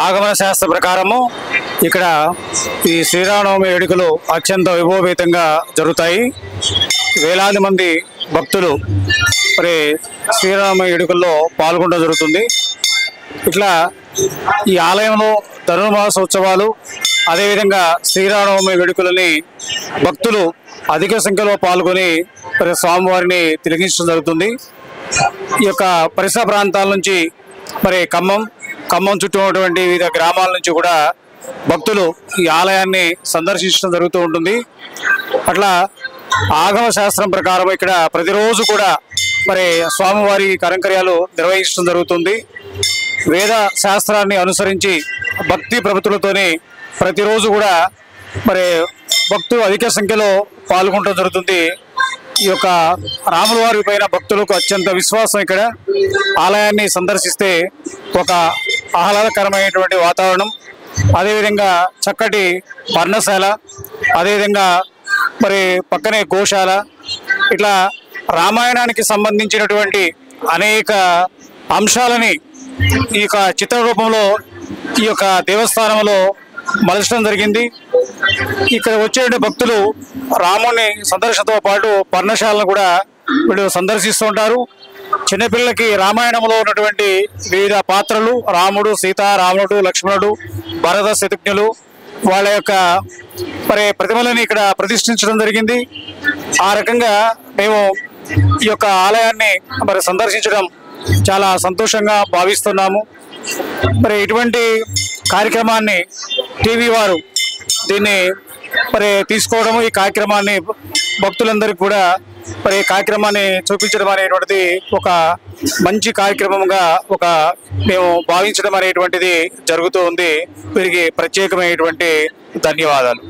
ఆగమన శాస్త్ర ప్రకారము ఇక్కడ ఈ శ్రీరామనవమి వేడుకలు అత్యంత వైభవపేతంగా జరుగుతాయి. వేలాది మంది భక్తులు మరి శ్రీరామ వేడుకల్లో పాల్గొనడం జరుగుతుంది. ఇట్లా ఈ ఆలయంలో ధనుర్మాస ఉత్సవాలు అదేవిధంగా శ్రీరామనవమి వేడుకలని భక్తులు అధిక సంఖ్యలో పాల్గొని మరి స్వామివారిని తిలకించడం జరుగుతుంది. ఈ యొక్క పరిసర ప్రాంతాల నుంచి మరి ఖమ్మం చుట్టూ ఉన్నటువంటి వివిధ గ్రామాల నుంచి కూడా భక్తులు ఈ ఆలయాన్ని సందర్శించడం జరుగుతూ ఉంటుంది. అట్లా ఆగమ శాస్త్రం ప్రకారం ఇక్కడ ప్రతిరోజు కూడా మరి స్వామివారి కరంకర్యాలు నిర్వహించడం జరుగుతుంది. వేద శాస్త్రాన్ని అనుసరించి భక్తి ప్రవృత్తులతోని ప్రతిరోజు కూడా మరి భక్తులు అధిక సంఖ్యలో పాల్గొనడం జరుగుతుంది. ఈ యొక్క రాముల వారి పైన భక్తులకు అత్యంత విశ్వాసం. ఇక్కడ ఆలయాన్ని సందర్శిస్తే ఒక ఆహ్లాదకరమైనటువంటి వాతావరణం, అదేవిధంగా చక్కటి పర్ణశాల, అదేవిధంగా మరి పక్కనే గోశాల, ఇట్లా రామాయణానికి సంబంధించినటువంటి అనేక అంశాలని ఈ యొక్క చిత్ర రూపంలో ఈ యొక్క దేవస్థానంలో మలచడం జరిగింది. ఇక్కడ వచ్చే భక్తులు రాముని సందర్శనతో పాటు పర్ణశాలను కూడా వీళ్ళు సందర్శిస్తూ ఉంటారు. చిన్నపిల్లలకి రామాయణంలో ఉన్నటువంటి వివిధ పాత్రలు, రాముడు, సీత, రావణుడు, లక్ష్మణుడు, భరత, శత్రుఘ్నులు, వాళ్ళ యొక్క మరి ప్రతిమలని ఇక్కడ ప్రతిష్ఠించడం జరిగింది. ఆ రకంగా మేము ఈ యొక్క ఆలయాన్ని మరి సందర్శించడం చాలా సంతోషంగా భావిస్తున్నాము. మరి ఇటువంటి కార్యక్రమాన్ని టీవీ వారు దీన్ని మరి తీసుకోవడం, ఈ కార్యక్రమాన్ని భక్తులందరికీ కూడా మరి కార్యక్రమాన్ని చూపించడం అనేటువంటిది ఒక మంచి కార్యక్రమంగా మేము భావించడం అనేటువంటిది జరుగుతూ ఉంది. వీరికి ప్రత్యేకమైనటువంటి ధన్యవాదాలు.